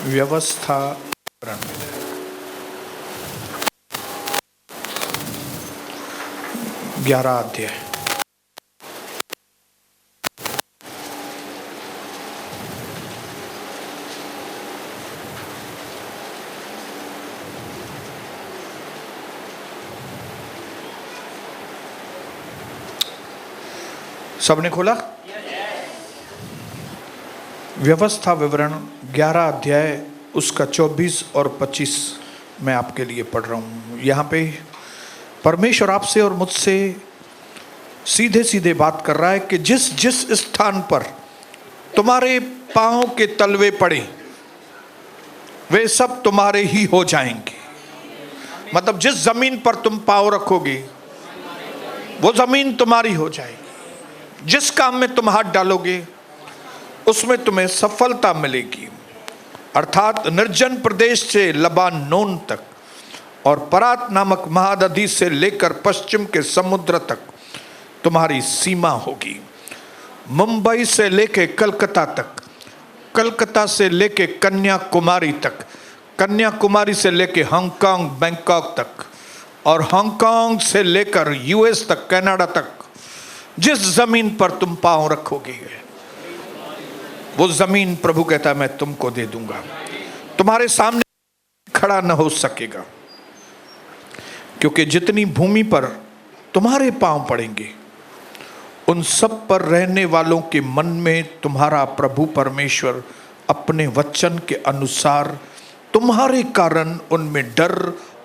व्यवस्था 11 अध्याय। सबने खोला? व्यवस्था विवरण 11 अध्याय उसका 24 और 25 मैं आपके लिए पढ़ रहा हूँ। यहाँ पे परमेश्वर आपसे और मुझसे सीधे सीधे बात कर रहा है कि जिस जिस स्थान पर तुम्हारे पांव के तलवे पड़े वे सब तुम्हारे ही हो जाएंगे। मतलब जिस जमीन पर तुम पांव रखोगे वो जमीन तुम्हारी हो जाएगी। जिस काम में तुम हाथ डालोगे उसमें तुम्हें सफलता मिलेगी। अर्थात निर्जन प्रदेश से लबानोन तक और परात नामक महानदी से लेकर पश्चिम के समुद्र तक तुम्हारी सीमा होगी। मुंबई से लेके कलकत्ता तक, कलकत्ता से लेके कन्याकुमारी तक, कन्याकुमारी से लेके हांगकांग बैंकॉक तक और हांगकांग से लेकर यूएस तक, कनाडा तक, जिस जमीन पर तुम पांव रखोगे वो जमीन प्रभु कहता है मैं तुमको दे दूंगा। तुम्हारे सामने खड़ा न हो सकेगा, क्योंकि जितनी भूमि पर तुम्हारे पांव पड़ेंगे उन सब पर रहने वालों के मन में तुम्हारा प्रभु परमेश्वर अपने वचन के अनुसार तुम्हारे कारण उनमें डर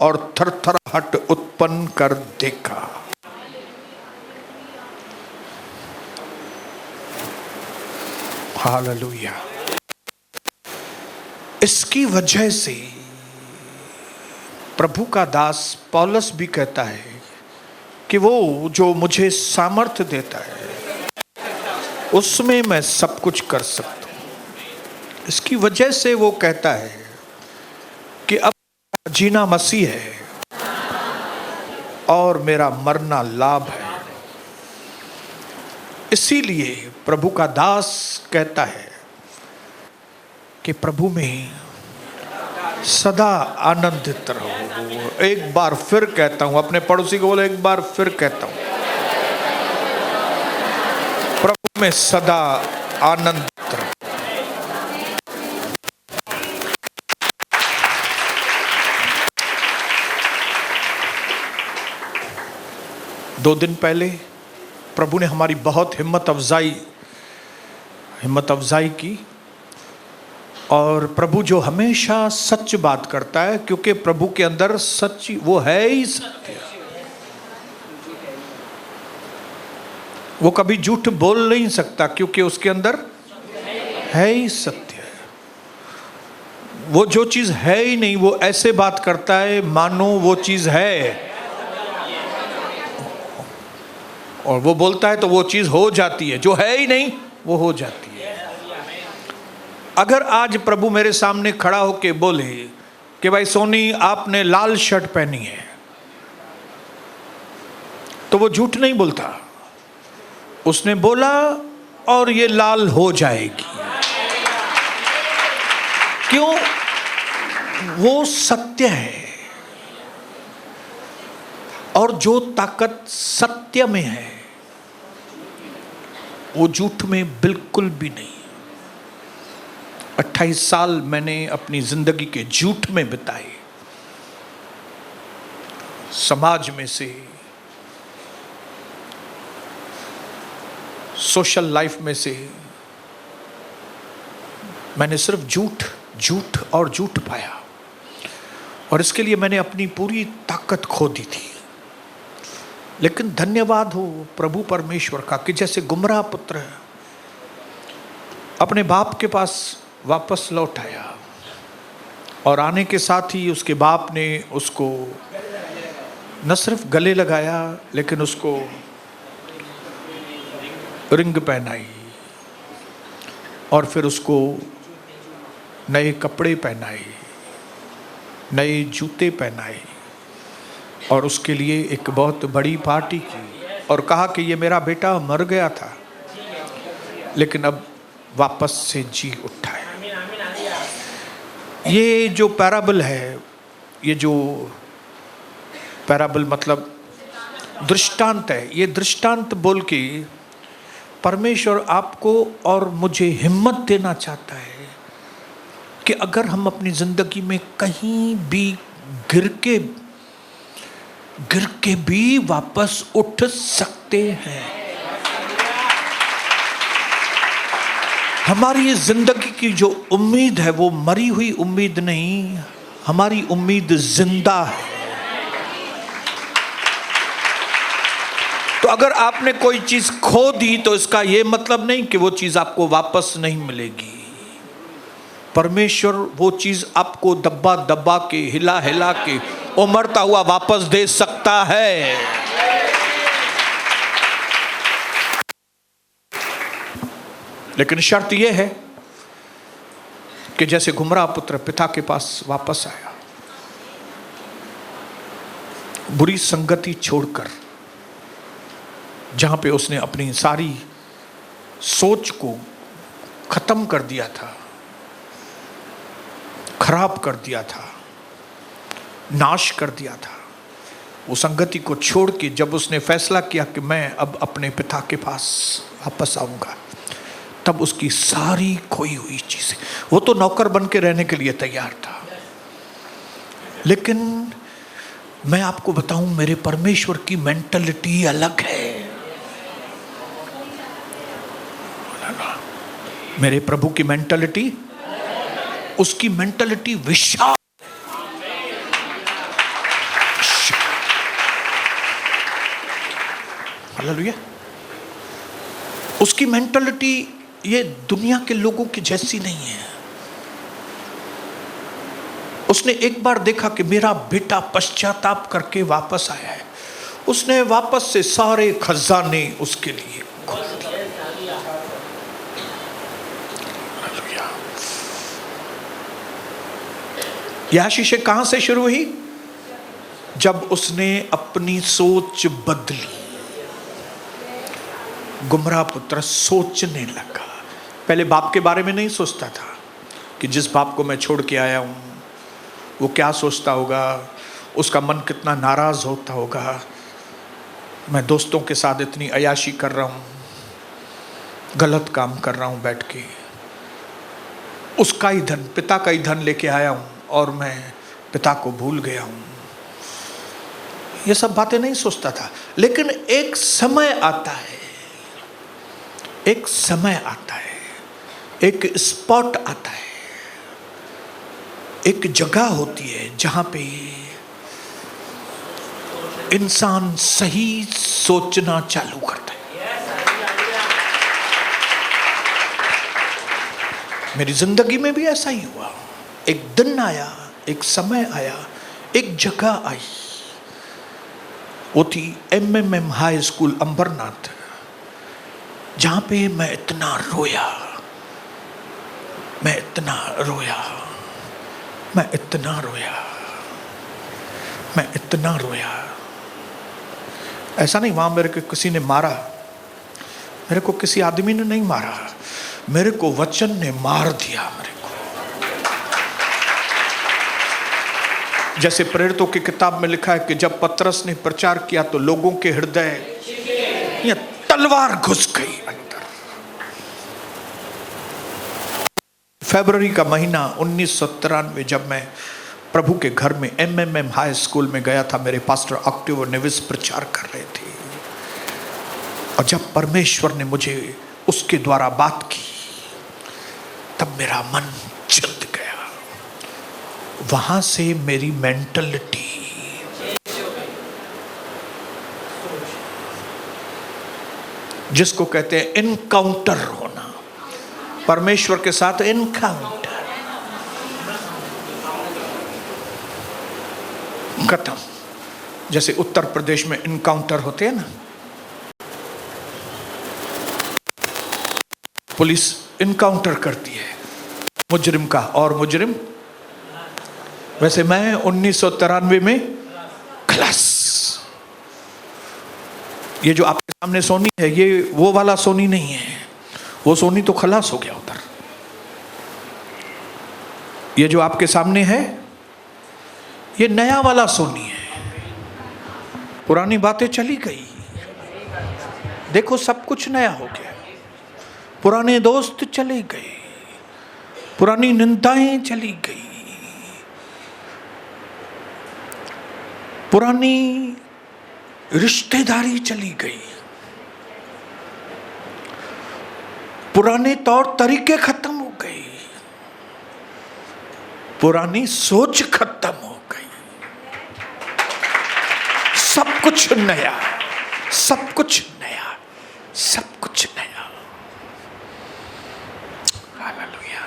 और थरथराहट उत्पन्न कर देगा। हालेलुया। इसकी वजह से प्रभु का दास पौलुस भी कहता है कि वो जो मुझे सामर्थ्य देता है उसमें मैं सब कुछ कर सकता हूं। इसकी वजह से वो कहता है कि अब जीना मसीह है और मेरा मरना लाभ है। इसीलिए प्रभु का दास कहता है कि प्रभु में सदा आनंदित रहो। एक बार फिर कहता हूं, अपने पड़ोसी को बोलो, एक बार फिर कहता हूं, प्रभु में सदा आनंदित रहो। दो दिन पहले प्रभु ने हमारी बहुत हिम्मत अफजाई की। और प्रभु जो हमेशा सच बात करता है, क्योंकि प्रभु के अंदर सच वो है ही सत्य। वो कभी झूठ बोल नहीं सकता क्योंकि उसके अंदर है ही सत्य। वो जो चीज है ही नहीं वो ऐसे बात करता है मानो वो चीज है, और वो बोलता है तो वो चीज हो जाती है। जो है ही नहीं वो हो जाती है। अगर आज प्रभु मेरे सामने खड़ा होके बोले कि भाई सोनी आपने लाल शर्ट पहनी है, तो वो झूठ नहीं बोलता। उसने बोला और ये लाल हो जाएगी। क्यों? वो सत्य है। और जो ताकत सत्य में है वो झूठ में बिल्कुल भी नहीं। 28 साल मैंने अपनी जिंदगी के झूठ में बिताए। समाज में से, सोशल लाइफ में से मैंने सिर्फ झूठ और झूठ पाया, और इसके लिए मैंने अपनी पूरी ताकत खो दी थी। लेकिन धन्यवाद हो प्रभु परमेश्वर का कि जैसे गुमराह पुत्र अपने बाप के पास वापस लौट आया, और आने के साथ ही उसके बाप ने उसको न सिर्फ गले लगाया लेकिन उसको रिंग पहनाई, और फिर उसको नए कपड़े पहनाए, नए जूते पहनाए, और उसके लिए एक बहुत बड़ी पार्टी की, और कहा कि ये मेरा बेटा मर गया था लेकिन अब वापस से जी उठा है। ये जो पैराबल है, ये जो पैराबल मतलब दृष्टांत है, ये दृष्टांत बोल के परमेश्वर आपको और मुझे हिम्मत देना चाहता है कि अगर हम अपनी जिंदगी में कहीं भी गिर के भी वापस उठ सकते हैं। हमारी जिंदगी की जो उम्मीद है वो मरी हुई उम्मीद नहीं, हमारी उम्मीद जिंदा है। तो अगर आपने कोई चीज खो दी तो इसका यह मतलब नहीं कि वो चीज आपको वापस नहीं मिलेगी। परमेश्वर वो चीज आपको दबा दबा के, हिला हिला के, उमड़ता हुआ वापस दे सकता है। लेकिन शर्त यह है कि जैसे गुमराह पुत्र पिता के पास वापस आया, बुरी संगति छोड़कर, जहां पे उसने अपनी सारी सोच को खत्म कर दिया था, खराब कर दिया था, नाश कर दिया था, वो संगति को छोड़ के जब उसने फैसला किया कि मैं अब अपने पिता के पास वापस आऊंगा, तब उसकी सारी खोई हुई चीजें, वो तो नौकर बन के रहने के लिए तैयार था। लेकिन मैं आपको बताऊं, मेरे परमेश्वर की मेंटालिटी अलग है। मेरे प्रभु की मेंटालिटी, उसकी मेंटालिटी विशाल, हालेलुया। उसकी मेंटालिटी ये दुनिया के लोगों की जैसी नहीं है। उसने एक बार देखा कि मेरा बेटा पश्चाताप करके वापस आया है, उसने वापस से सारे खजाने उसके लिए खोल दिए। यह आशीष कहां से शुरू हुई? जब उसने अपनी सोच बदली। गुमराह पुत्र सोचने लगा। पहले बाप के बारे में नहीं सोचता था कि जिस बाप को मैं छोड़ के आया हूं वो क्या सोचता होगा, उसका मन कितना नाराज होता होगा, मैं दोस्तों के साथ इतनी अयाशी कर रहा हूं, गलत काम कर रहा हूं बैठ के, उसका ही धन, पिता का ही धन लेके आया हूं और मैं पिता को भूल गया हूं। ये सब बातें नहीं सोचता था। लेकिन एक समय आता है, एक समय आता है, एक स्पॉट आता है, एक जगह होती है जहां पे इंसान सही सोचना चालू करता है। मेरी जिंदगी में भी ऐसा ही हुआ। एक दिन आया, एक समय आया, एक जगह आई, वो थी एमएमएम हाई स्कूल अंबरनाथ, जहां पे मैं इतना रोया, मैं इतना रोया, मैं इतना रोया, मैं इतना रोया। ऐसा नहीं वहां मेरे को किसी ने मारा, मेरे को किसी आदमी ने नहीं मारा, मेरे को वचन ने मार दिया। मेरे को जैसे प्रेरितों की किताब में लिखा है कि जब पतरस ने प्रचार किया तो लोगों के हृदय या तलवार घुस गई अंदर। फरवरी का महीना 1993, जब मैं प्रभु के घर में एमएमएम हाई स्कूल में गया था, मेरे पास्टर ऑक्टेवियो नेविस प्रचार कर रहे थे, और जब परमेश्वर ने मुझे उसके द्वारा बात की तब मेरा मन चित गया। वहां से मेरी मेंटालिटी, जिसको कहते हैं इनकाउंटर होना, परमेश्वर के साथ इनकाउंटर, खत्म। जैसे उत्तर प्रदेश में इनकाउंटर होते हैं ना, पुलिस इनकाउंटर करती है मुजरिम का और मुजरिम, वैसे मैं 1993 में खलास। ये जो आपके सामने सोनी है, ये वो वाला सोनी नहीं है, वो सोनी तो खलास हो गया उधर। ये जो आपके सामने है ये नया वाला सोनी है। पुरानी बातें चली गई, देखो सब कुछ नया हो गया। पुराने दोस्त चले गए, पुरानी निंदाएं चली गई, पुरानी रिश्तेदारी चली गई, पुराने तौर तरीके खत्म हो गए, पुरानी सोच खत्म हो गई। सब कुछ नया, सब कुछ नया, सब कुछ नया। हालेलुया।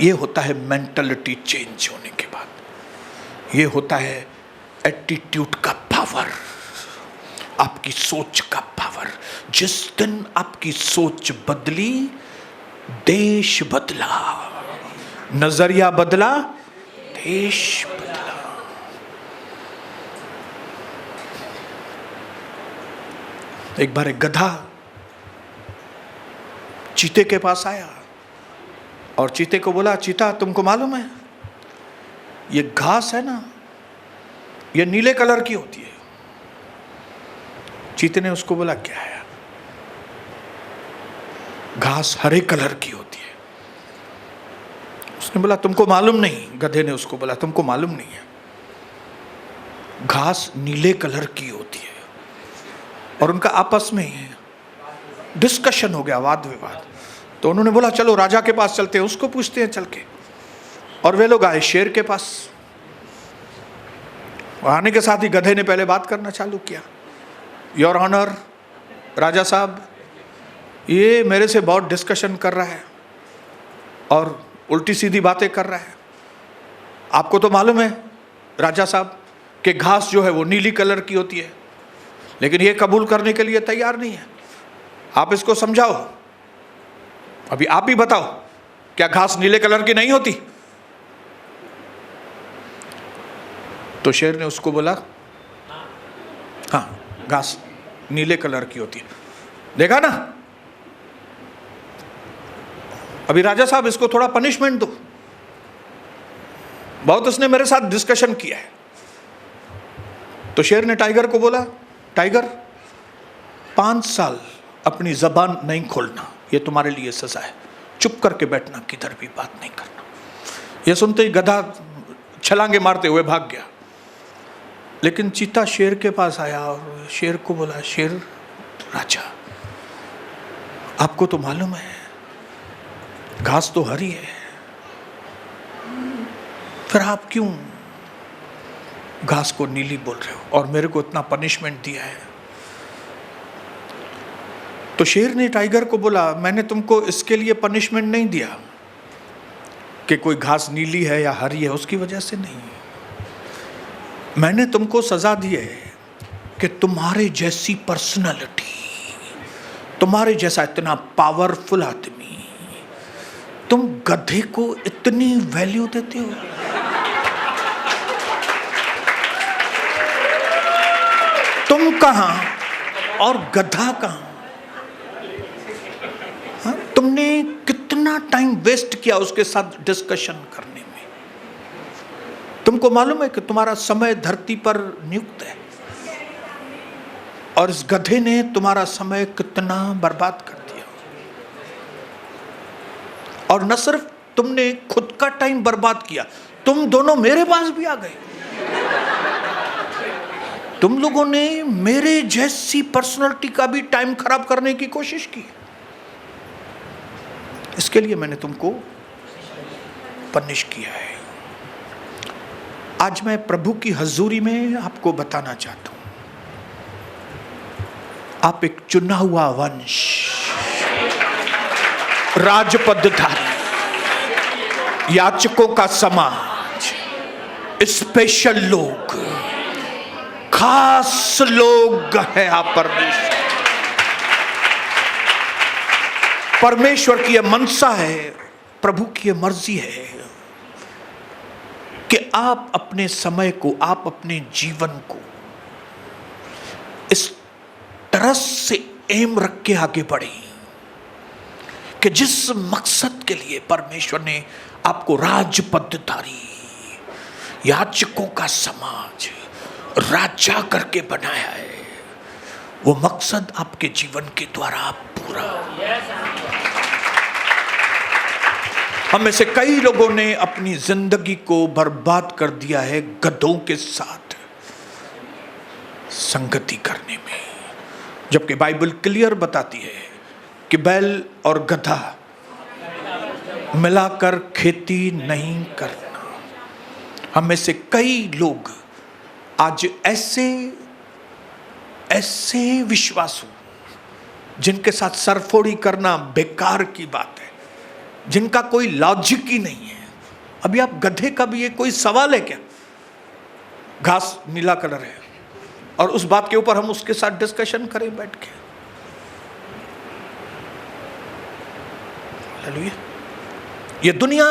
ये होता है मेंटालिटी चेंज होने के बाद। ये होता है एटीट्यूड का पावर, आपकी सोच का पावर। जिस दिन आपकी सोच बदली, देश बदला, नजरिया बदला, देश बदला। एक बार एक गधा चीते के पास आया और चीते को बोला, चीता तुमको मालूम है ये घास है ना, ये नीले कलर की होती है। चीते ने उसको बोला, क्या है? घास हरे कलर की होती है। उसने बोला, तुमको मालूम नहीं। गधे ने उसको बोला, तुमको मालूम नहीं है, घास नीले कलर की होती है। और उनका आपस में डिस्कशन हो गया, वाद विवाद। तो उन्होंने बोला, चलो राजा के पास चलते हैं, उसको पूछते हैं चल के। और वे लोग आए शेर के पास। आने के साथ ही गधे ने पहले बात करना चालू किया। योर ऑनर, राजा साहब, ये मेरे से बहुत डिस्कशन कर रहा है और उल्टी सीधी बातें कर रहा है। आपको तो मालूम है राजा साहब कि घास जो है वो नीली कलर की होती है, लेकिन ये कबूल करने के लिए तैयार नहीं है। आप इसको समझाओ। अभी आप ही बताओ, क्या घास नीले कलर की नहीं होती? तो शेर ने उसको बोला, हाँ घास नीले कलर की होती है। देखा ना, अभी राजा साहब इसको थोड़ा पनिशमेंट दो, बहुत उसने मेरे साथ डिस्कशन किया है। तो शेर ने टाइगर को बोला, टाइगर 5 साल अपनी जबान नहीं खोलना, ये तुम्हारे लिए सजा है। चुप करके बैठना, किधर भी बात नहीं करना। ये सुनते ही गधा छलांगे मारते हुए भाग गया। लेकिन चीता शेर के पास आया और शेर को बोला, शेर राजा, आपको तो मालूम है घास तो हरी है, फिर आप क्यों घास को नीली बोल रहे हो और मेरे को इतना पनिशमेंट दिया है? तो शेर ने टाइगर को बोला, मैंने तुमको इसके लिए पनिशमेंट नहीं दिया कि कोई घास नीली है या हरी है, उसकी वजह से नहीं। मैंने तुमको सजा दी है कि तुम्हारे जैसी पर्सनालिटी, तुम्हारे जैसा इतना पावरफुल आदमी, तुम गधे को इतनी वैल्यू देते हो। तुम कहां और गधा कहां? हाँ? तुमने कितना टाइम वेस्ट किया उसके साथ डिस्कशन करने में। तुमको मालूम है कि तुम्हारा समय धरती पर नियुक्त है और इस गधे ने तुम्हारा समय कितना बर्बाद कर दिया। और न सिर्फ तुमने खुद का टाइम बर्बाद किया, तुम दोनों मेरे पास भी आ गए। तुम लोगों ने मेरे जैसी पर्सनालिटी का भी टाइम खराब करने की कोशिश की। इसके लिए मैंने तुमको पनिश किया है। आज मैं प्रभु की हजूरी में आपको बताना चाहता हूं, आप एक चुना हुआ वंश, राजपदधारी, याचकों का समाज, स्पेशल लोग, खास लोग हैं आप। परमेश्वर की यह मनसा है, प्रभु की यह मर्जी है कि आप अपने समय को, आप अपने जीवन को इस तरह से एम रख के आगे बढ़े कि जिस मकसद के लिए परमेश्वर ने आपको राजपदधारी, याजकों का समाज, राजा करके बनाया है, वो मकसद आपके जीवन के द्वारा पूरा। हम में से कई लोगों ने अपनी जिंदगी को बर्बाद कर दिया है गधों के साथ संगति करने में, जबकि बाइबल क्लियर बताती है कि बैल और गधा मिलाकर खेती नहीं करना। हम में से कई लोग आज ऐसे विश्वासु जिनके साथ सरफोड़ी करना बेकार की बात है, जिनका कोई लॉजिक ही नहीं है। अभी आप गधे का भी ये कोई सवाल है क्या? घास नीला कलर है और उस बात के ऊपर हम उसके साथ डिस्कशन करें बैठ के? हालेलुया। ये दुनिया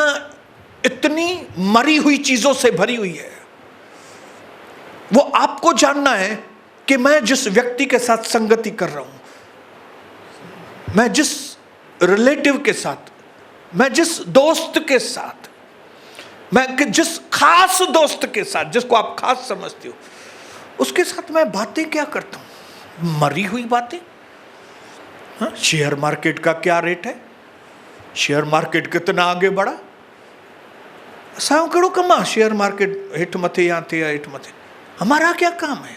इतनी मरी हुई चीजों से भरी हुई है। वो आपको जानना है कि मैं जिस व्यक्ति के साथ संगति कर रहा हूं, मैं जिस रिलेटिव के साथ, मैं जिस दोस्त के साथ, मैं जिस खास दोस्त के साथ, जिसको आप खास समझते हो, उसके साथ मैं बातें क्या करता हूं? मरी हुई बातें। हाँ, शेयर मार्केट का क्या रेट है, शेयर मार्केट कितना आगे बढ़ा, असां कहिड़ो कम आहे शेयर मार्केट हेठि मथे या थे हेठि मथे, हमारा क्या काम है?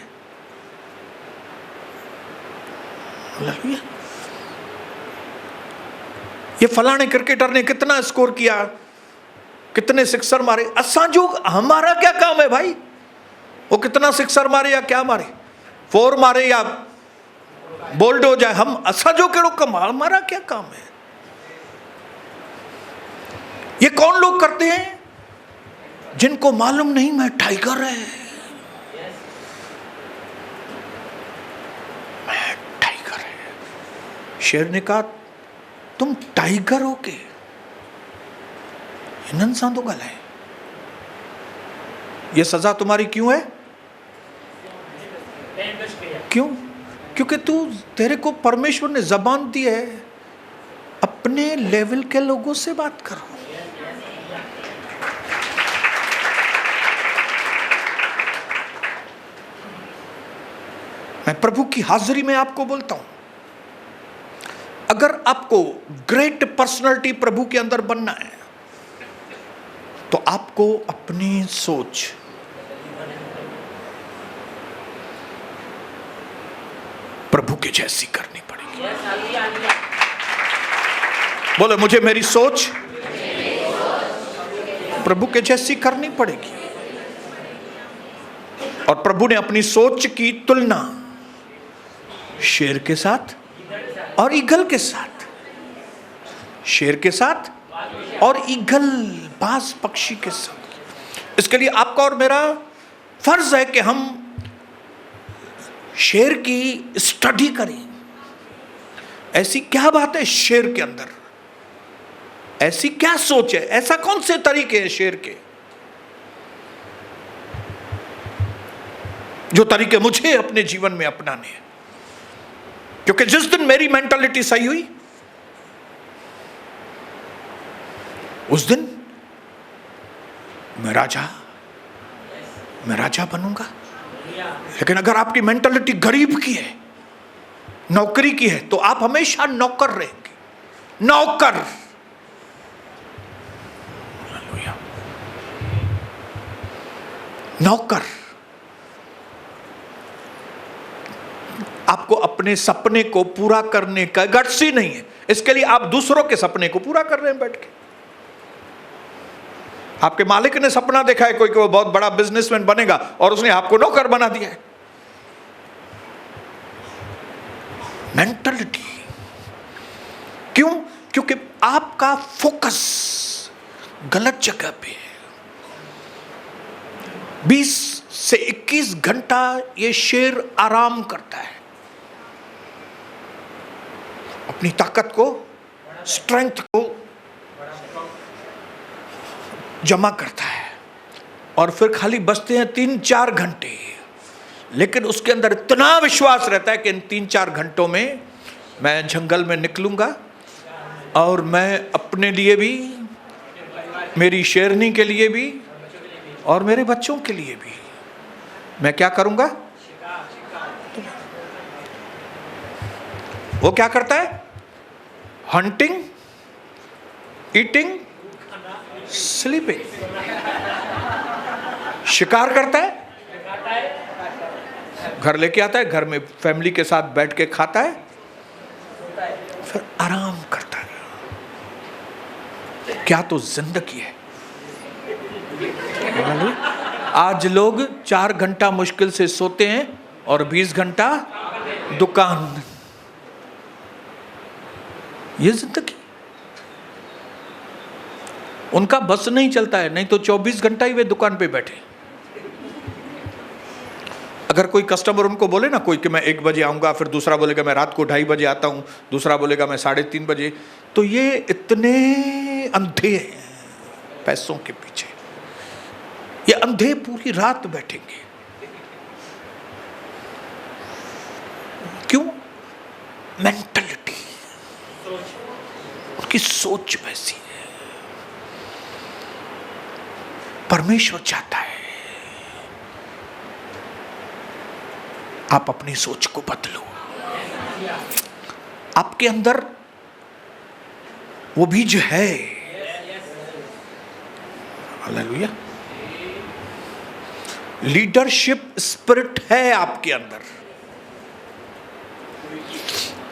ये फलाने क्रिकेटर ने कितना स्कोर किया, कितने सिक्सर मारे, असां जो हमारा क्या काम है भाई? वो कितना सिक्सर मारे या क्या मारे, फोर मारे या बोल्ड हो जाए, हम असां जो केड़ो कम, हमारा क्या काम है? ये कौन लोग करते हैं जिनको मालूम नहीं मैं टाइगर है, मैं टाइगर है। शेर ने कहा तुम टाइगर हो के हिनन सां तो गल है, ये सजा तुम्हारी क्यों है? क्यों? क्योंकि तेरे को परमेश्वर ने जबान दी है, अपने लेवल के लोगों से बात करो। मैं प्रभु की हाजिरी में आपको बोलता हूं, अगर आपको ग्रेट पर्सनालिटी प्रभु के अंदर बनना है तो आपको अपनी सोच प्रभु के जैसी करनी पड़ेगी। बोले मुझे मेरी सोच प्रभु के जैसी करनी पड़ेगी। और प्रभु ने अपनी सोच की तुलना शेर के साथ और ईगल के साथ, शेर के साथ और ईगल बाज पक्षी के साथ। इसके लिए आपका और मेरा फर्ज है कि हम शेर की स्टडी करें। ऐसी क्या बात है शेर के अंदर, ऐसी क्या सोच है, ऐसा कौन से तरीके हैं शेर के, जो तरीके मुझे अपने जीवन में अपनाने हैं। क्योंकि जिस दिन मेरी मेंटालिटी सही हुई, उस दिन मैं राजा बनूंगा। लेकिन अगर आपकी मेंटालिटी गरीब की है, नौकरी की है, तो आप हमेशा नौकर रहेंगे। नौकर, नौकर। आपको अपने सपने को पूरा करने का गट्स ही नहीं है, इसके लिए आप दूसरों के सपने को पूरा कर रहे हैं बैठ के। आपके मालिक ने सपना देखा है कोई कि वो बहुत बड़ा बिजनेसमैन बनेगा और उसने आपको नौकर बना दिया है। मेंटालिटी। क्यों? क्योंकि आपका फोकस गलत जगह पे है। 20 से 21 घंटा ये शेर आराम करता है, अपनी ताकत को, स्ट्रेंथ को जमा करता है, और फिर खाली बचते हैं 3-4 घंटे। लेकिन उसके अंदर इतना विश्वास रहता है कि इन 3-4 घंटों में मैं जंगल में निकलूंगा और मैं अपने लिए भी, मेरी शेरनी के लिए भी और मेरे बच्चों के लिए भी मैं क्या करूंगा? वो क्या करता है? Hunting, eating, sleeping. शिकार करता है, घर लेके आता है, घर में फैमिली के साथ बैठ के खाता है, फिर आराम करता है। क्या तो जिंदगी है। आज लोग 4 घंटा मुश्किल से सोते हैं और 20 घंटा दुकान। ये जिंदगी। उनका बस नहीं चलता है, नहीं तो 24 घंटा ही वे दुकान पे बैठे। अगर कोई कस्टमर उनको बोले ना, कोई कि मैं 1 बजे आऊंगा, फिर दूसरा बोलेगा मैं रात को 2:30 बजे आता हूं, दूसरा बोलेगा मैं 3:30 बजे, तो ये इतने अंधे हैं पैसों के पीछे। ये अंधे पूरी रात बैठेंगे। क्यों? मेंटलिटी, उनकी सोच वैसी है। परमेश्वर चाहता है आप अपनी सोच को बदलो। आपके अंदर वो बीज है। हालेलुया। लीडरशिप स्पिरिट है आपके अंदर।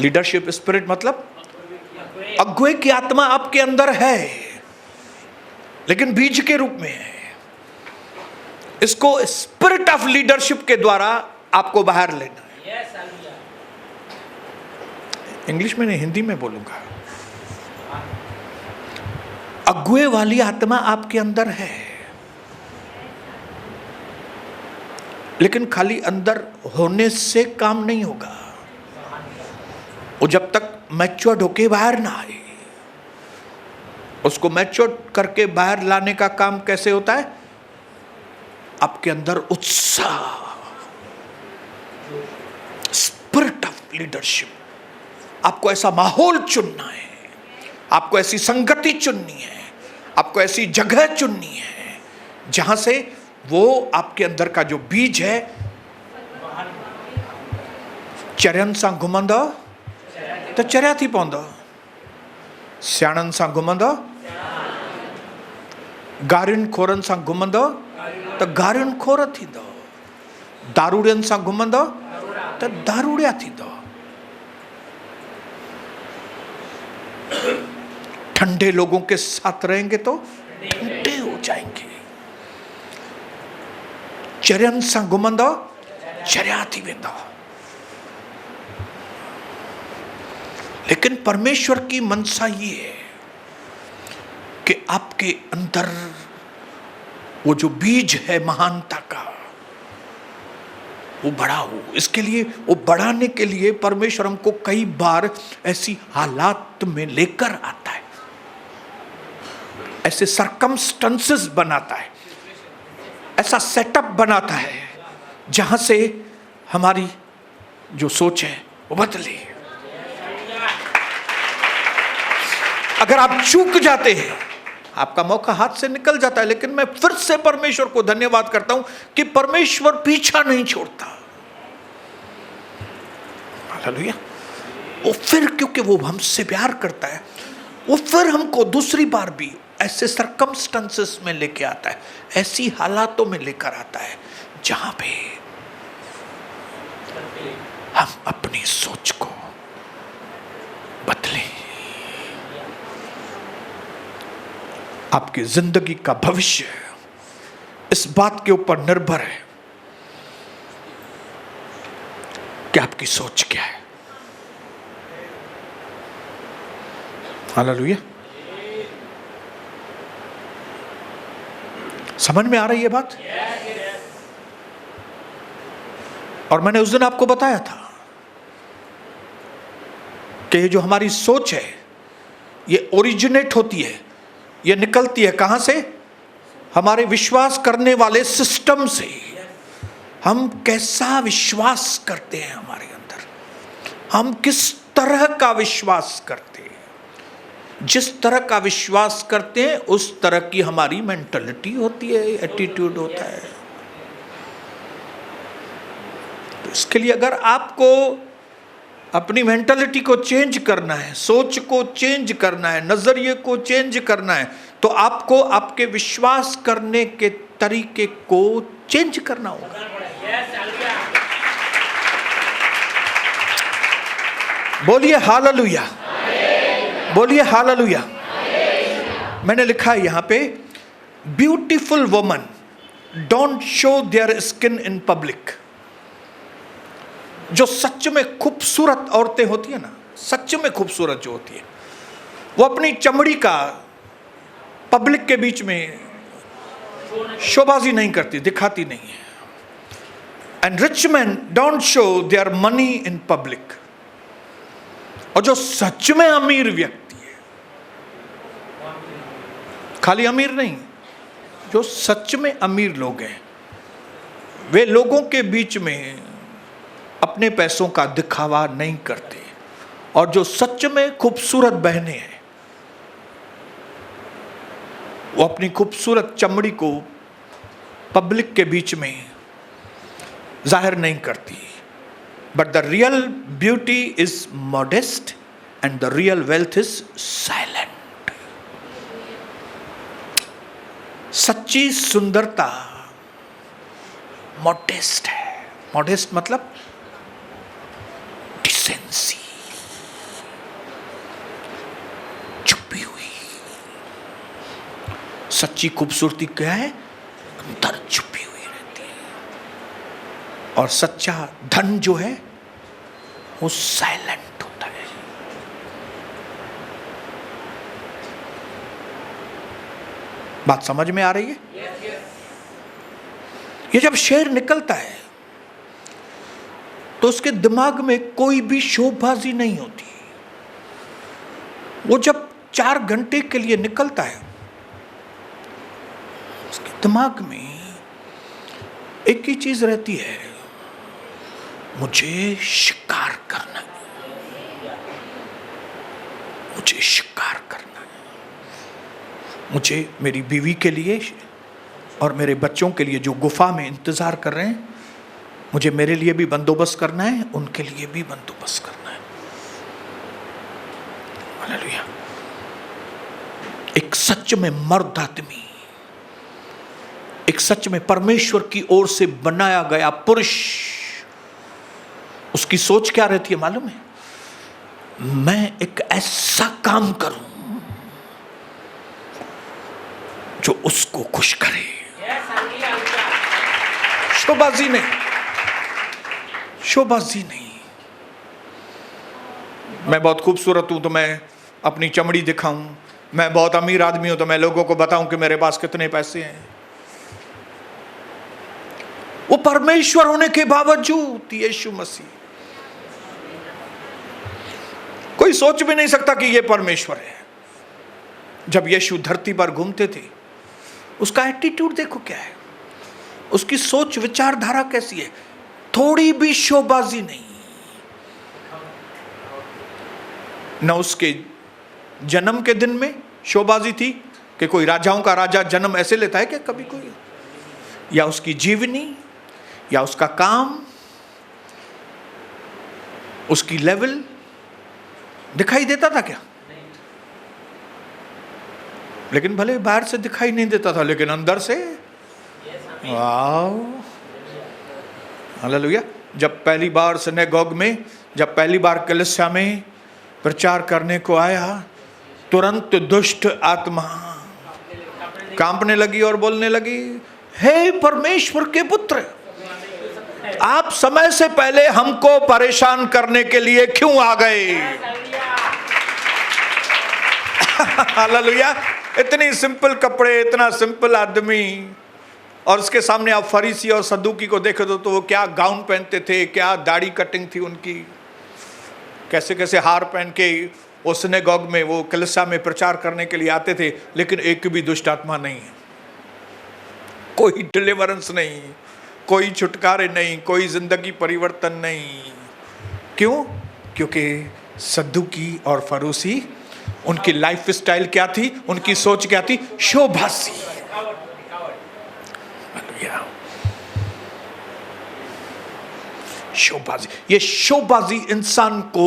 लीडरशिप स्पिरिट मतलब अगुवे की आत्मा आपके अंदर है, लेकिन बीज के रूप में है। इसको स्पिरिट ऑफ लीडरशिप के द्वारा आपको बाहर लेना है। इंग्लिश में नहीं, हिंदी में बोलूंगा। अगुवे वाली आत्मा आपके अंदर है, लेकिन खाली अंदर होने से काम नहीं होगा। वो जब तक मैच्योर्ड होके बाहर ना आए, उसको मैच्योर्ड करके बाहर लाने का काम कैसे होता है? आपके अंदर उत्साह, स्पिरिट ऑफ लीडरशिप। आपको ऐसा माहौल चुनना है, आपको ऐसी संगति चुननी है, आपको ऐसी जगह चुननी है जहां से वो आपके अंदर का जो बीज है, चरन सा घुमंदो तो चरिया थी पौंदो, सियाणन सा घुमंदो, गारिन खोरन सा घुमंदो तो गारिन खोर थींदो, दारूड़ियन सा घुमंदो तो दारूड़िया थींदो। ठंडे लोगों के साथ रहेंगे तो ठंडे हो जाएंगे। चरन सा घुमंदो चरिया थी वेंदो। लेकिन परमेश्वर की मनसा ये है कि आपके अंदर वो जो बीज है महानता का, वो बड़ा हो। इसके लिए, वो बढ़ाने के लिए परमेश्वर हमको कई बार ऐसी हालात में लेकर आता है, ऐसे सरकमस्टेंसेस बनाता है, ऐसा सेटअप बनाता है जहां से हमारी जो सोच है वो बदले। अगर आप चूक जाते हैं, आपका मौका हाथ से निकल जाता है, लेकिन मैं फिर से परमेश्वर को धन्यवाद करता हूं कि परमेश्वर पीछा नहीं छोड़ता। हालेलुया। वो फिर, क्योंकि वो हमसे प्यार करता है, वो फिर हमको दूसरी बार भी ऐसे सरकमस्टेंसेस में लेके आता है, ऐसी हालातों में लेकर आता है जहां पे हम अपनी सोच को बदलें। आपकी जिंदगी का भविष्य इस बात के ऊपर निर्भर है कि आपकी सोच क्या है। हालेलुया। समझ में आ रही है बात? और मैंने उस दिन आपको बताया था कि ये जो हमारी सोच है, ये ओरिजिनेट होती है, ये निकलती है कहां से? हमारे विश्वास करने वाले सिस्टम से। हम कैसा विश्वास करते हैं हमारे अंदर, हम किस तरह का विश्वास करते हैं। जिस तरह का विश्वास करते हैं उस तरह की हमारी मेंटालिटी होती है, एटीट्यूड होता है। तो इसके लिए अगर आपको अपनी मेंटालिटी को चेंज करना है, सोच को चेंज करना है, नजरिए को चेंज करना है, तो आपको आपके विश्वास करने के तरीके को चेंज करना होगा। बोलिए हालेलुया, बोलिए हालेलुया। मैंने लिखा है यहां पे, beautiful woman don't show their skin in public. जो सच में खूबसूरत औरतें होती है ना, सच में खूबसूरत जो होती है, वो अपनी चमड़ी का पब्लिक के बीच में शोबाजी नहीं करती, दिखाती नहीं है। And rich man don't show their money in public. और जो सच में अमीर व्यक्ति है, खाली अमीर नहीं, जो सच में अमीर लोग हैं, वे लोगों के बीच में अपने पैसों का दिखावा नहीं करते। और जो सच में खूबसूरत बहनें हैं, वो अपनी खूबसूरत चमड़ी को पब्लिक के बीच में जाहिर नहीं करती। But the real beauty is modest and the real wealth is silent. सच्ची सुंदरता मॉडेस्ट है। मॉडेस्ट मतलब डिसेंसी, छुपी हुई। सच्ची खूबसूरती क्या है? अंदर छुपी हुई रहती है। और सच्चा धन जो है वो साइलेंट होता है। बात समझ में आ रही है? ये जब शेर निकलता है तो उसके दिमाग में कोई भी शोबाजी नहीं होती। वो जब 4 घंटे के लिए निकलता है, उसके दिमाग में एक ही चीज रहती है, मुझे शिकार करना है, मुझे शिकार करना है। मुझे मेरी बीवी के लिए और मेरे बच्चों के लिए जो गुफा में इंतजार कर रहे हैं, मुझे मेरे लिए भी बंदोबस्त करना है, उनके लिए भी बंदोबस्त करना है। हालेलुया। एक सच में मर्द आदमी, एक सच में परमेश्वर की ओर से बनाया गया पुरुष, उसकी सोच क्या रहती है मालूम है? मैं एक ऐसा काम करूं जो उसको खुश करे। शोबाजी नहीं, शोबाजी नहीं। मैं बहुत खूबसूरत हूं तो मैं अपनी चमड़ी दिखाऊं, मैं बहुत अमीर आदमी हूं तो मैं लोगों को बताऊं कि मेरे पास कितने पैसे हैं। वो परमेश्वर होने के बावजूद यीशु मसीह, कोई सोच भी नहीं सकता कि ये परमेश्वर है। जब यीशु धरती पर घूमते थे, उसका एटीट्यूड देखो क्या है, उसकी सोच विचारधारा कैसी है। थोड़ी भी शोबाजी नहीं। न उसके जन्म के दिन में शोबाजी थी कि कोई राजाओं का राजा जन्म ऐसे लेता है क्या कभी कोई, या उसकी जीवनी, या उसका काम, उसकी लेवल दिखाई देता था क्या? लेकिन भले बाहर से दिखाई नहीं देता था, लेकिन अंदर से वाओ, हालेलुया। जब पहली बार सिनेगोग में, जब पहली बार कलीसिया में प्रचार करने को आया, तुरंत दुष्ट आत्मा कांपने लगी और बोलने लगी, हे परमेश्वर के पुत्र, आप समय से पहले हमको परेशान करने के लिए क्यों आ गए? हालेलुया। इतनी सिंपल कपड़े, इतना सिंपल आदमी, और उसके सामने आप फरीसी और सदूकी को देखे तो वो क्या गाउन पहनते थे, क्या दाढ़ी कटिंग थी उनकी, कैसे कैसे हार पहन के वो सिनेगोग में, वो कलीसिया में प्रचार करने के लिए आते थे। लेकिन एक भी दुष्ट आत्मा नहीं, कोई डिलीवरेंस नहीं, कोई छुटकारे नहीं, कोई जिंदगी परिवर्तन नहीं। क्यों? क्योंकि सद्दुकी और फरीसी उनकी लाइफ स्टाइल क्या थी, उनकी सोच क्या थी? शोबाजी। शोबाजी, ये शोबाजी इंसान को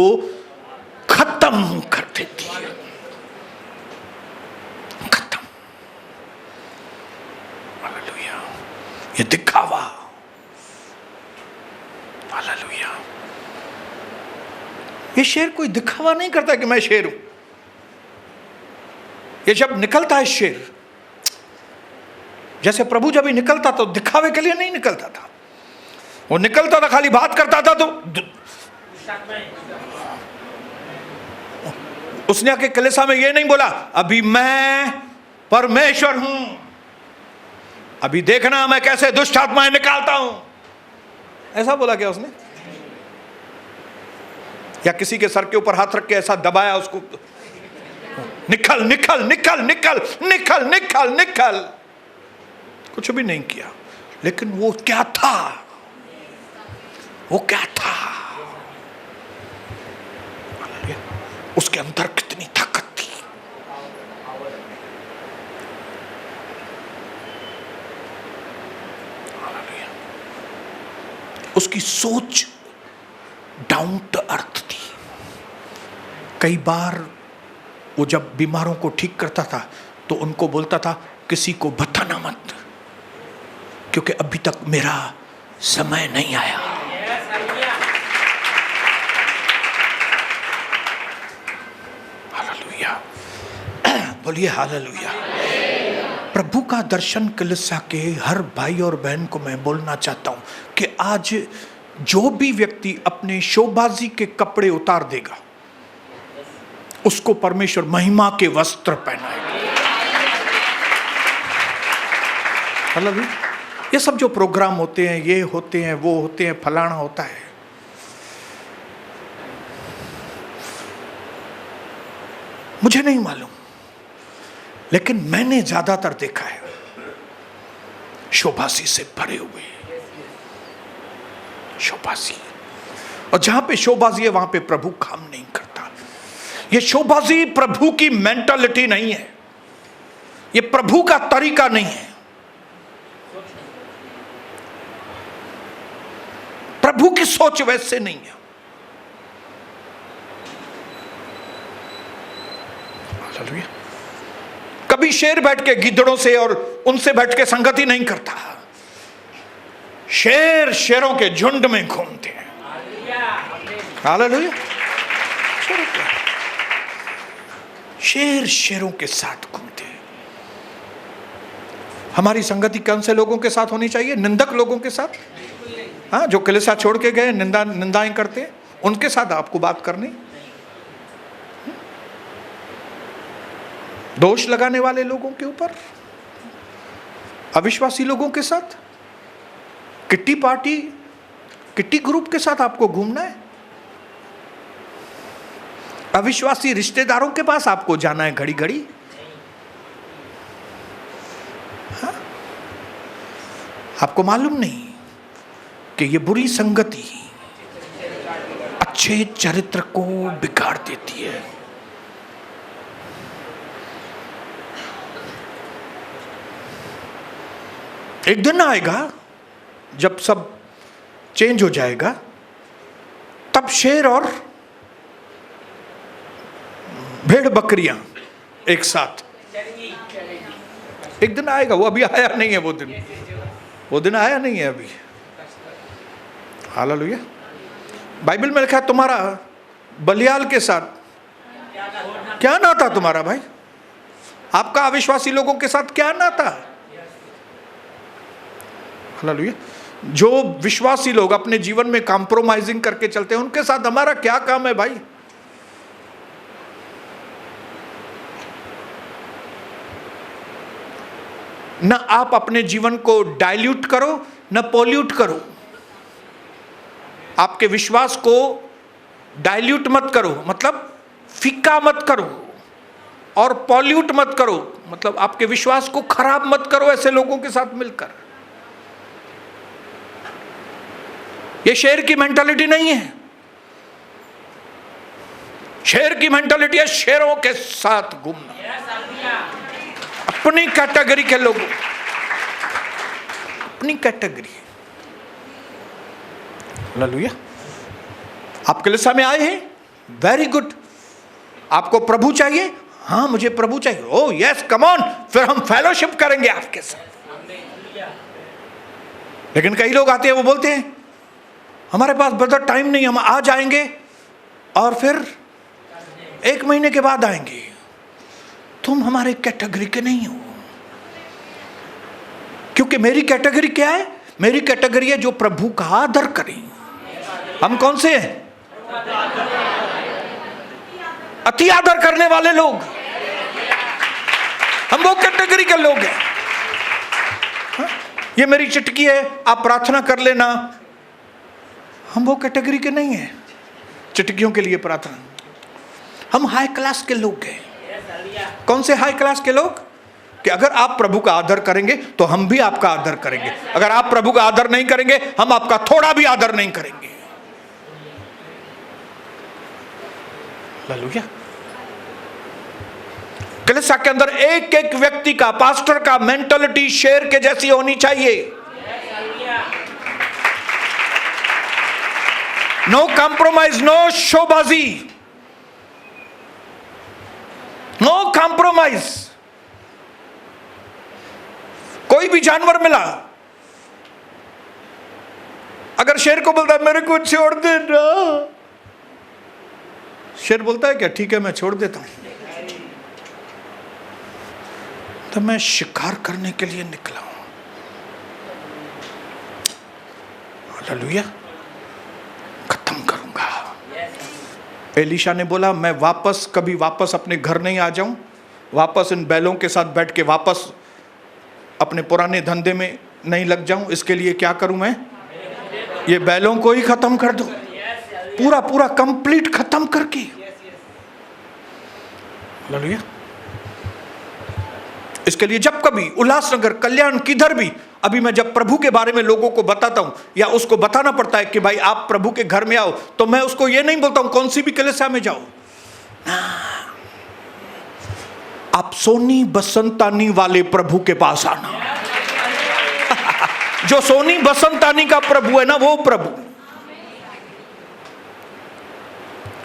खत्म कर देती है, खत्म। हालेलुया। ये दिखावा, हालेलुया। ये शेर कोई दिखावा नहीं करता कि मैं शेर हूं। ये जब निकलता है शेर, जैसे प्रभु जब ही निकलता तो दिखावे के लिए नहीं निकलता था, वो निकलता था खाली बात करता था। तो उसने आके कलीसिया में ये नहीं बोला अभी मैं परमेश्वर हूं, अभी देखना मैं कैसे दुष्ट आत्माएं निकालता हूं, ऐसा बोला क्या उसने? या किसी के सर के ऊपर हाथ रख के ऐसा दबाया उसको, निकल निकल निकल निकल निकल निकल निकल? कुछ भी नहीं किया। लेकिन वो क्या था? वो क्या था? उसके अंदर कितनी ताकत थी। उसकी सोच डाउन टू अर्थ थी। कई बार वो जब बीमारों को ठीक करता था तो उनको बोलता था किसी को बताना मत, क्योंकि अभी तक मेरा समय नहीं आया। हालेलुया, बोलिए हालेलुया। प्रभु का दर्शन कलीसिया के हर भाई और बहन को मैं बोलना चाहता हूं कि आज जो भी व्यक्ति अपने शोबाजी के कपड़े उतार देगा उसको परमेश्वर महिमा के वस्त्र पहनाएगा। हालेलुया। ये सब जो प्रोग्राम होते हैं, ये होते हैं, वो होते हैं, फलाना होता है, मुझे नहीं मालूम, लेकिन मैंने ज्यादातर देखा है शोबाजी से भरे हुए। शोबाजी, और जहां पे शोबाजी है वहां पे प्रभु काम नहीं करता। ये शोबाजी प्रभु की मेंटालिटी नहीं है, ये प्रभु का तरीका नहीं है। प्रभु की सोच वैसे नहीं है। हालेलुया। कभी शेर बैठ के गिद्धड़ों से और उनसे बैठ के संगति नहीं करता। शेर शेरों के झुंड में घूमते हैं। हालेलुया। शेर शेरों के साथ घूमते हैं। हमारी संगति कौन से लोगों के साथ होनी चाहिए? निंदक लोगों के साथ। हाँ, जो कलीसिया छोड़ के गए, निंदाएं करते हैं, उनके साथ आपको बात करनी। दोष लगाने वाले लोगों के ऊपर, अविश्वासी लोगों के साथ, किट्टी पार्टी, किट्टी ग्रुप के साथ आपको घूमना है। अविश्वासी रिश्तेदारों के पास आपको जाना है घड़ी घड़ी। हाँ? आपको मालूम नहीं कि ये बुरी संगति अच्छे चरित्र को बिगाड़ देती है। एक दिन आएगा जब सब चेंज हो जाएगा, तब शेर और भेड़ बकरियां एक साथ। एक दिन आएगा, वो अभी आया नहीं है। वो दिन आया नहीं है अभी। हालेलुया। बाइबल में लिखा है तुम्हारा बलियाल के साथ क्या नाता तुम्हारा भाई? आपका अविश्वासी लोगों के साथ क्या नाता? हालेलुया। जो विश्वासी लोग अपने जीवन में कॉम्प्रोमाइजिंग करके चलते हैं, उनके साथ हमारा क्या काम है भाई? न आप अपने जीवन को डाइल्यूट करो, न पोल्यूट करो। आपके विश्वास को डाइल्यूट मत करो, मतलब फीका मत करो, और पॉल्यूट मत करो, मतलब आपके विश्वास को खराब मत करो ऐसे लोगों के साथ मिलकर। ये शेर की मेंटालिटी नहीं है। शेर की मेंटालिटी है शेरों के साथ घूमना, अपनी कैटेगरी के लोग, अपनी कैटेगरी। हालेलुया। आप कलीसिया में आए हैं, वेरी गुड। आपको प्रभु चाहिए, हाँ मुझे प्रभु चाहिए, ओ यस कम ऑन, फिर हम फेलोशिप करेंगे आपके साथ। लेकिन कई लोग आते हैं, वो बोलते हैं हमारे पास ब्रदर टाइम नहीं, हम आ जाएंगे और फिर 1 महीने के बाद आएंगे। तुम हमारे कैटेगरी के नहीं हो, क्योंकि मेरी कैटेगरी क्या है? मेरी कैटेगरी है जो प्रभु का आदर करें। हम कौन से हैं? अति आदर करने वाले लोग, हम वो कैटेगरी के लोग हैं। हाँ? ये मेरी चिटकी है, आप प्रार्थना कर लेना। हम वो कैटेगरी के नहीं हैं चिटकियों के लिए प्रार्थना। हम हाई क्लास के लोग हैं। कौन से हाई क्लास के लोग? कि अगर आप प्रभु का आदर करेंगे तो हम भी आपका आदर करेंगे, अगर आप प्रभु का आदर नहीं करेंगे हम आपका थोड़ा भी आदर नहीं करेंगे। हालेलुया। कलीसिया के अंदर एक एक व्यक्ति का, पास्टर का मेंटालिटी शेर के जैसी होनी चाहिए। नो कॉम्प्रोमाइज, नो शोबाजी, नो कॉम्प्रोमाइज। कोई भी जानवर मिला, अगर शेर को बोलता है मेरे को छोड़ देना, शेर बोलता है क्या ठीक है मैं छोड़ देता हूं। तो मैं शिकार करने के लिए निकला हूं। हालेलुया। खत्म करूंगा। एलीशा ने बोला मैं कभी वापस अपने घर नहीं आ जाऊं, वापस इन बैलों के साथ बैठ के वापस अपने पुराने धंधे में नहीं लग जाऊं। इसके लिए क्या करूं मैं? ये बैलों को ही खत्म कर दूं, पूरा पूरा कंप्लीट खत्म करके। हालेलुया। इसके लिए जब कभी उल्लासनगर, कल्याण, किधर भी, अभी मैं जब प्रभु के बारे में लोगों को बताता हूं या उसको बताना पड़ता है कि भाई आप प्रभु के घर में आओ, तो मैं उसको ये नहीं बोलता हूं कौन सी भी कलीसिया में जाओ, आप सोनी बसंतानी वाले प्रभु के पास आना। जो सोनी बसंतानी का प्रभु है ना, वो प्रभु।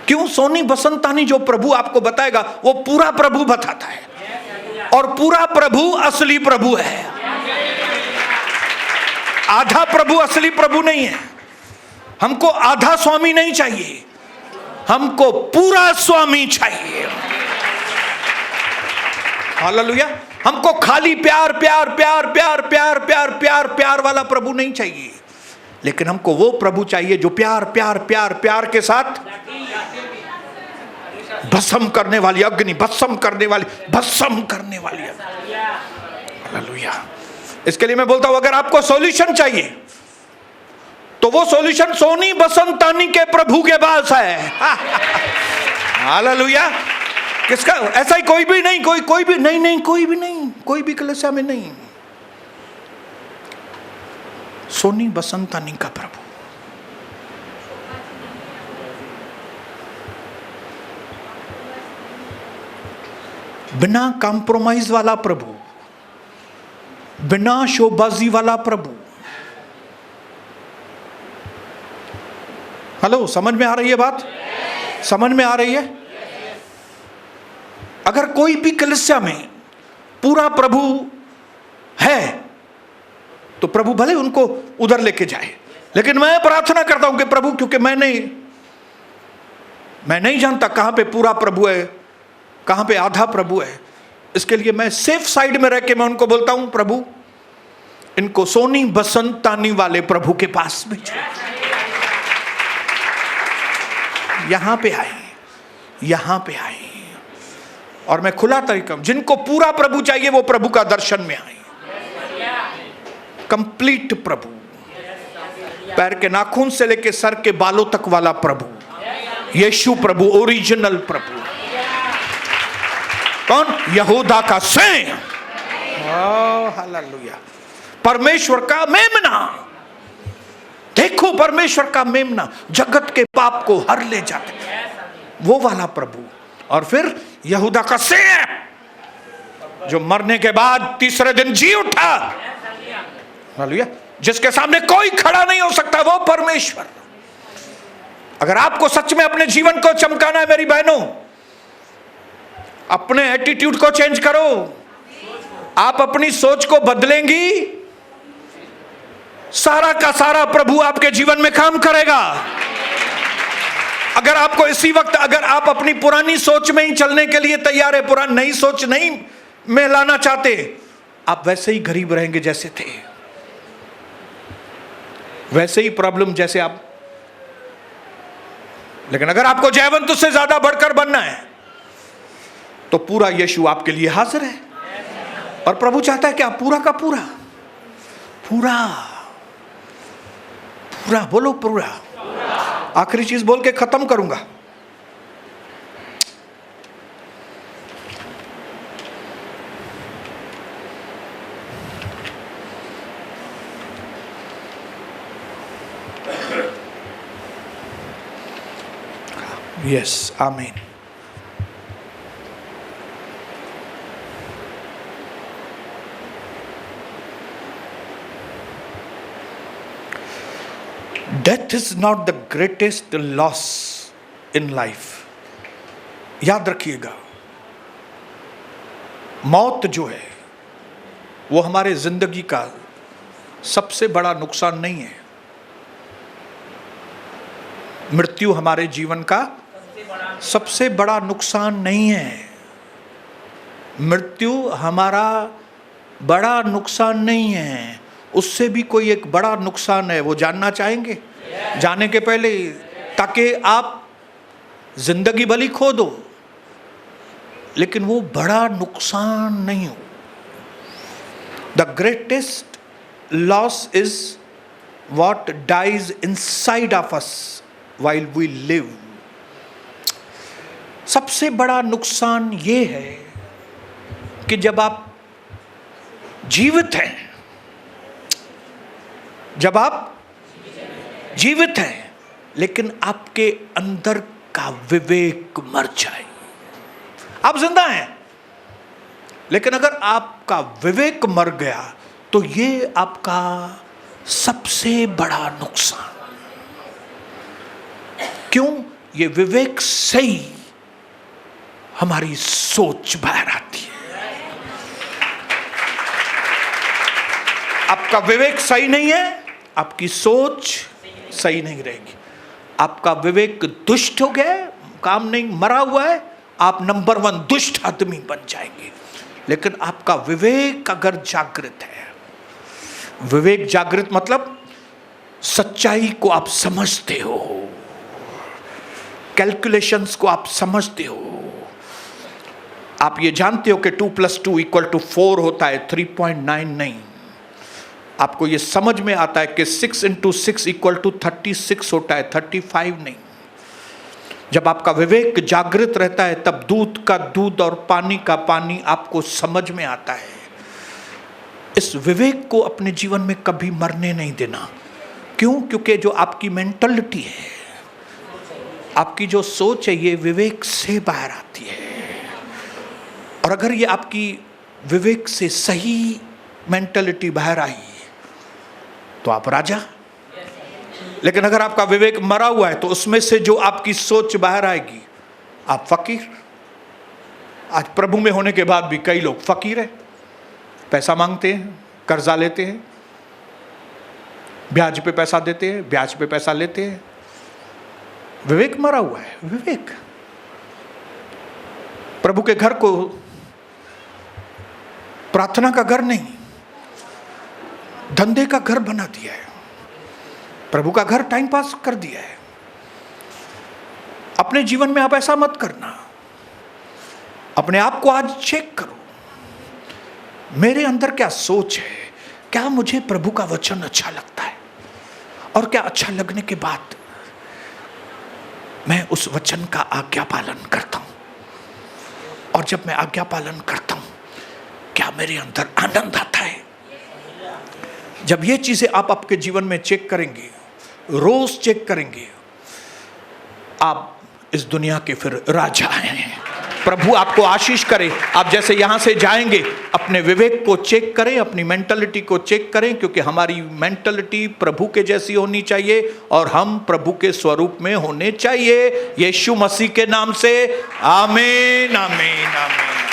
क्यों? सोनी बसंतानी जो प्रभु आपको बताएगा वो पूरा प्रभु बताता है, और पूरा प्रभु असली प्रभु है। आधा प्रभु असली प्रभु नहीं है। हमको आधा स्वामी नहीं चाहिए, हमको पूरा स्वामी चाहिए। हालेलुया। हमको खाली प्यार प्यार प्यार प्यार प्यार प्यार प्यार प्यार वाला प्रभु नहीं चाहिए, लेकिन हमको वो प्रभु चाहिए जो प्यार प्यार प्यार प्यार के साथ भस्म करने वाली अग्नि, भस्म करने वाली, भस्म करने वाली। हालेलुया। इसके लिए मैं बोलता हूं अगर आपको सॉल्यूशन चाहिए तो वो सॉल्यूशन सोनी बसंतानी के प्रभु के पास है। हालेलुया। किसका? ऐसा ही कोई भी नहीं, कोई भी नहीं, कोई भी कलीसिया में नहीं। सोनी बसंतानी का प्रभु। बिना कॉम्प्रोमाइज वाला प्रभु, बिना शोबाजी वाला प्रभु। हेलो, समझ में आ रही है बात? समझ में आ रही है? अगर कोई भी कलीसिया में पूरा प्रभु है तो प्रभु भले उनको उधर लेके जाए, लेकिन मैं प्रार्थना करता हूं कि प्रभु, क्योंकि मैं नहीं जानता कहां पे पूरा प्रभु है, कहां पे आधा प्रभु है। इसके लिए मैं सेफ साइड में रह के मैं उनको बोलता हूं प्रभु इनको सोनी बसंतानी वाले प्रभु के पास भेजो। यहां पे आए, यहां पे आए। और मैं खुला तरीका, जिनको पूरा प्रभु चाहिए वो प्रभु का दर्शन में आए। कंप्लीट प्रभु, पैर के नाखून से लेके सर के बालों तक वाला प्रभु, यीशु प्रभु, ओरिजिनल प्रभु। कौन? यहूदा का सिंह। हालेलुया। परमेश्वर का मेमना। देखो, परमेश्वर का मेमना जगत के पाप को हर ले जाते। वो वाला प्रभु। और फिर यहूदा का सिंह जो मरने के बाद तीसरे दिन जी उठा, हालेलुया, जिसके सामने कोई खड़ा नहीं हो सकता, वो परमेश्वर। अगर आपको सच में अपने जीवन को चमकाना है मेरी बहनों, अपने एटीट्यूड को चेंज करो। आप अपनी सोच को बदलेंगी, सारा का सारा प्रभु आपके जीवन में काम करेगा। अगर आपको इसी वक्त, अगर आप अपनी पुरानी सोच में ही चलने के लिए तैयार है, पुरानी नई सोच नहीं में लाना चाहते, आप वैसे ही गरीब रहेंगे जैसे थे, वैसे ही प्रॉब्लम जैसे आप। लेकिन अगर आपको जयवंत से ज्यादा बढ़कर बनना है तो पूरा यीशु आपके लिए हाजिर है। और प्रभु चाहता है कि आप पूरा का पूरा, पूरा पूरा बोलो, पूरा। आखिरी चीज बोल के खत्म करूंगा। यस, आमीन। Death is not the greatest loss in life. याद रखिएगा, मौत जो है वो हमारे जिंदगी का सबसे बड़ा नुकसान नहीं है। मृत्यु हमारे जीवन का सबसे बड़ा नुकसान नहीं है। मृत्यु हमारा बड़ा नुकसान नहीं है, उससे भी कोई एक बड़ा नुकसान है। वो जानना चाहेंगे जाने के पहले, ताकि आप जिंदगी भली खो दो लेकिन वो बड़ा नुकसान नहीं हो। The greatest loss is what dies inside of us while we live। सबसे बड़ा नुकसान ये है कि जब आप जीवित हैं, जब आप जीवित हैं लेकिन आपके अंदर का विवेक मर जाए। आप जिंदा हैं लेकिन अगर आपका विवेक मर गया तो ये आपका सबसे बड़ा नुकसान। क्यों? ये विवेक से ही हमारी सोच बाहर आती है। आपका विवेक सही नहीं है, आपकी सोच सही नहीं रहेगी। आपका विवेक दुष्ट हो गया, काम नहीं, मरा हुआ है, आप नंबर 1 दुष्ट आदमी बन जाएंगे। लेकिन आपका विवेक अगर जागृत है, विवेक जागृत मतलब सच्चाई को आप समझते हो, कैलकुलेशंस को आप समझते हो। आप ये जानते हो कि 2 + 2 = 4 होता है, 3.9 नहीं। आपको ये समझ में आता है कि 6 × 6 = 36 होता है, 35 नहीं। जब आपका विवेक जागृत रहता है तब दूध का दूध और पानी का पानी आपको समझ में आता है। इस विवेक को अपने जीवन में कभी मरने नहीं देना। क्यों? क्योंकि जो आपकी मेंटालिटी है, आपकी जो सोच है, ये विवेक से बाहर आती है। और अगर ये आपकी विवेक से सही मेंटालिटी बाहर आई तो आप राजा। लेकिन अगर आपका विवेक मरा हुआ है तो उसमें से जो आपकी सोच बाहर आएगी, आप फकीर। आज प्रभु में होने के बाद भी कई लोग फकीर हैं, पैसा मांगते हैं, कर्जा लेते हैं, ब्याज पे पैसा देते हैं, ब्याज पे पैसा लेते हैं। विवेक मरा हुआ है। विवेक प्रभु के घर को प्रार्थना का घर नहीं, धंधे का घर बना दिया है। प्रभु का घर टाइम पास कर दिया है। अपने जीवन में आप ऐसा मत करना। अपने आप को आज चेक करो, मेरे अंदर क्या सोच है, क्या मुझे प्रभु का वचन अच्छा लगता है, और क्या अच्छा लगने के बाद मैं उस वचन का आज्ञा पालन करता हूं। और जब मैं आज्ञा पालन करता हूं, क्या मेरे अंदर आनंद आता है। जब ये चीजें आप आपके जीवन में चेक करेंगे, रोज चेक करेंगे, आप इस दुनिया के फिर राजा हैं। प्रभु आपको आशीष करे। आप जैसे यहाँ से जाएंगे अपने विवेक को चेक करें, अपनी मेंटलिटी को चेक करें, क्योंकि हमारी मेंटलिटी प्रभु के जैसी होनी चाहिए और हम प्रभु के स्वरूप में होने चाहिए। यीशु मसीह के नाम से आमीन, आमीन, आमीन।